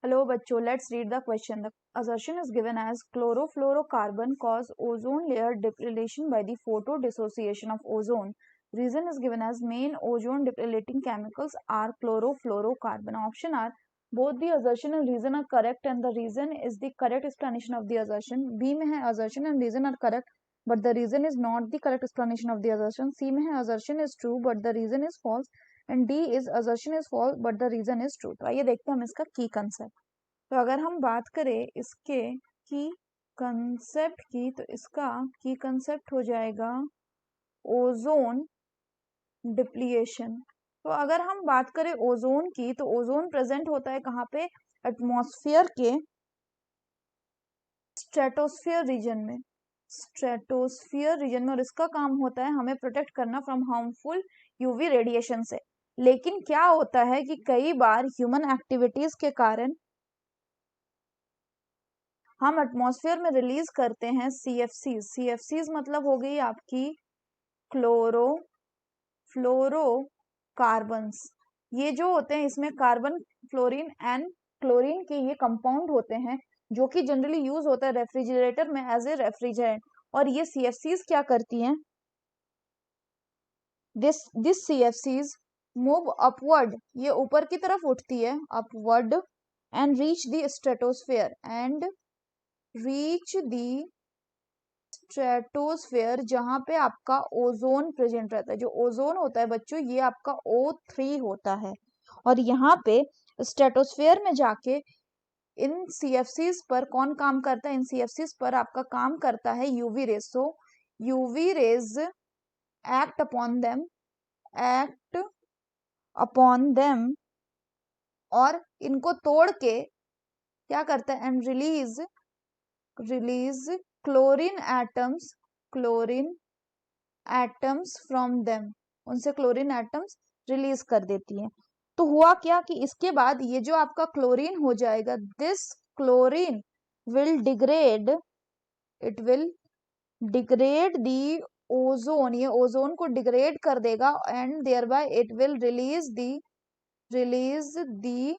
Hello बच्चों, let's read the question. The assertion is given as chlorofluorocarbon cause ozone layer depletion by the photo dissociation of ozone. Reason is given as main ozone depleting chemicals are chlorofluorocarbon. Option are both the assertion and reason are correct and the reason is the correct explanation of the assertion. B में है assertion and reason are correct but the reason is not the correct explanation of the assertion. C में है assertion is true but the reason is false and D is assertion is false but the reason is true. तो आइए देखते हैं हम इसका की concept. तो अगर हम बात करें इसके की कंसेप्ट की तो इसका की कंसेप्ट हो जाएगा ओजोन डिप्लीशन. तो अगर हम बात करें ओजोन की तो ओजोन प्रेजेंट होता है कहाँ पे? एटमॉस्फेयर के स्ट्रेटोस्फियर रीजन में. स्ट्रेटोस्फियर रीजन में और इसका काम होता है हमें प्रोटेक्ट करना फ्रॉम हार्मफुल यूवी रेडिएशन से. लेकिन क्या होता है कि कई बार ह्यूमन एक्टिविटीज के कारण हम एटमॉस्फेयर में रिलीज करते हैं CFCs. CFCs मतलब हो गई आपकी क्लोरोफ्लोरोकार्बन्स. ये जो होते हैं इसमें कार्बन, फ्लोरीन एंड क्लोरीन के ये कंपाउंड होते हैं जो कि जनरली यूज होता है रेफ्रिजरेटर में एज ए रेफ्रिजरेंट. और ये CFCs क्या करती हैं? दिस CFCs मूव अपवर्ड, ये ऊपर की तरफ उठती है upward and reach the stratosphere stratosphere जहां पे आपका ओजोन प्रेजेंट रहता है. जो ओजोन होता है बच्चों ये आपका O3 होता है और यहाँ पे स्ट्रेटोस्फेयर में जाके इन CFCs पर कौन काम करता है? इन CFCs पर आपका काम करता है UV rays. So UV rays act upon them और इनको तोड़ के क्या करता है? And release chlorine atoms from them. उनसे क्लोरीन एटम्स रिलीज कर देती हैं. तो हुआ क्या कि इसके बाद ये जो आपका क्लोरीन हो जाएगा, this chlorine will degrade the ozone. ये ओजोन को डिग्रेड कर देगा and thereby it will release the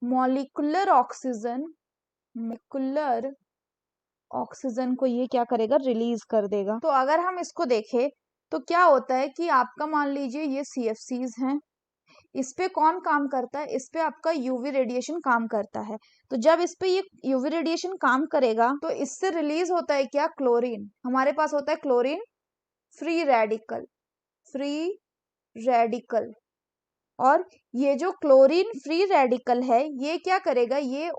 molecular oxygen को ये क्या करेगा? रिलीज कर देगा. तो अगर हम इसको देखें तो क्या होता है कि आपका मान लीजिए ये CFCs हैं, इस पे कौन काम करता है? इस पे आपका यूवी रेडिएशन काम करता है. तो जब इस पे ये यूवी रेडिएशन काम करेगा तो इससे रिलीज होता है क्या? क्लोरीन. हमारे पास होता है क्लोरीन फ्री रेडिकल और ये जो क्लोरीन फ्री रेडिकल है ये क्या करेगा? ये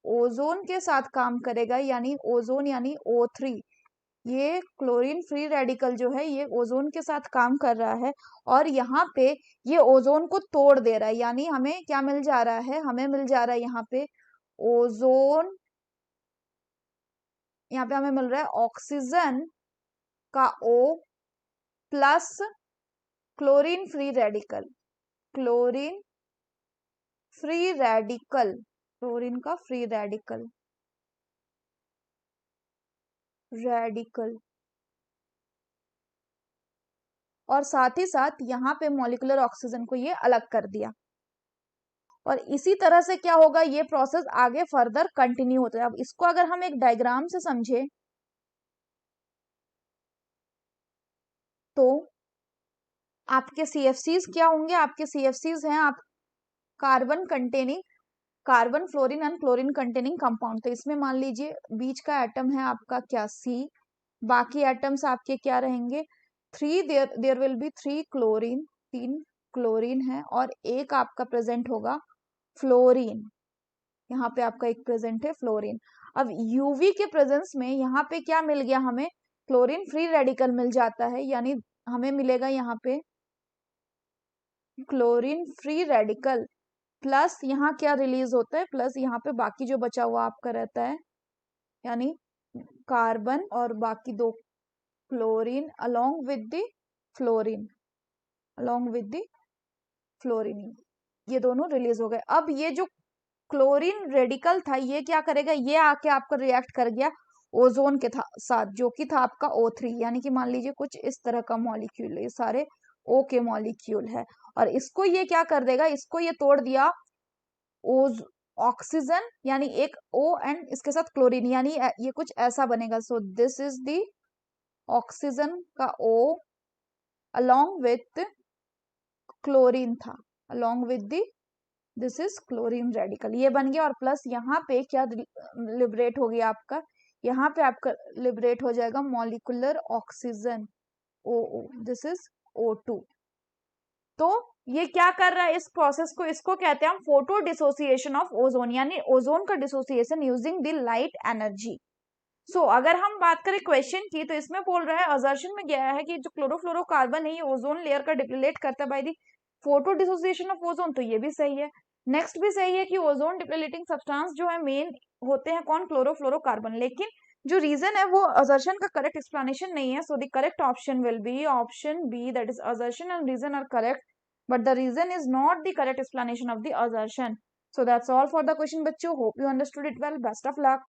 ओजोन के साथ काम करेगा यानी ओजोन यानी O3. ये क्लोरीन फ्री रेडिकल जो है ये ओजोन के साथ काम कर रहा है और यहाँ पे ये ओजोन को तोड़ दे रहा है. यानी हमें क्या मिल जा रहा है? हमें मिल जा रहा है यहाँ पे ओजोन, यहाँ पे हमें मिल रहा है ऑक्सीजन का O plus chlorine free radical. Chlorine का फ्री रेडिकल और साथ ही साथ यहाँ पे मॉलिक्यूलर ऑक्सीजन को ये अलग कर दिया. और इसी तरह से क्या होगा? ये प्रोसेस आगे फर्दर कंटिन्यू होता है. अब इसको अगर हम एक डायग्राम से समझे तो आपके CFCs क्या होंगे? आपके CFCs हैं आप carbon, fluorine and chlorine containing compound. तो इसमें मान लीजिए बीच का एटम है आपका क्या? C. बाकी एटम्स आपके क्या रहेंगे? 3. There will be 3 chlorine, 3 chlorine है और एक आपका प्रेजेंट होगा फ्लोरीन. यहाँ पे आपका एक प्रेजेंट है फ्लोरीन. अब यूवी के प्रेजेंस में यहाँ पे क्या मिल गया? हमें क्लोरीन फ्री रेडिकल मिल जाता है यानी हमें मिलेगा यहाँ पे क्लोरीन फ्री रेडिकल प्लस यहाँ क्या रिलीज होता है? प्लस यहाँ पे बाकी जो बचा हुआ आपका रहता है यानी कार्बन और बाकी 2 chlorine along with the fluorine ये दोनों रिलीज हो गए. अब ये जो क्लोरीन रेडिकल था ये क्या करेगा? ये आके आपका रिएक्ट कर गया ओजोन के साथ जो कि था आपका O3. यानी कि मान लीजिए कुछ इस तरह का मॉलिक्यूल, ये सारे O के मॉलिक्यूल है और इसको ये क्या कर देगा? इसको ये तोड़ दिया ओज ऑक्सीजन यानी एक O एंड इसके साथ क्लोरीन यानी ये कुछ ऐसा बनेगा. So this is the oxygen का O अलोंग विथ क्लोरीन था, along with the this is chlorine radical. ये बन गया और प्लस यहाँ पे क्या लिबरेट हो गया आपका, यहाँ पे आपका लिबरेट हो जाएगा molecular oxygen OO. This is O2. तो ये क्या कर रहा है इस प्रोसेस को, इसको कहते हैं हम फोटो डिसोसिएशन ऑफ ओजोन, यानी ओजोन का dissociation using the light energy. So अगर हम बात करें क्वेश्चन की, तो इसमें बोल रहा है असर्शन में गया है कि जो क्लोरोफ्लोरोकार्बन है ये ओजोन लेयर का डिप्लीट करता है by the photo dissociation of ozone. तो ये भी सही है. नेक्स्ट भी सही है कि ओजोन डिप्लीटिंग सब्सटेंस जो है मेन होते हैं कौन, क्लोरोफ्लोरोकार्बन. लेकिन जो रीजन है वो असर्शन का करेक्ट एक्सप्लेनेशन नहीं है. So the correct option will be option B, that is assertion and reason are correct, but the reason is not the correct explanation of the assertion. So that's all for the question, bachcho. Hope you understood it well. Best of luck.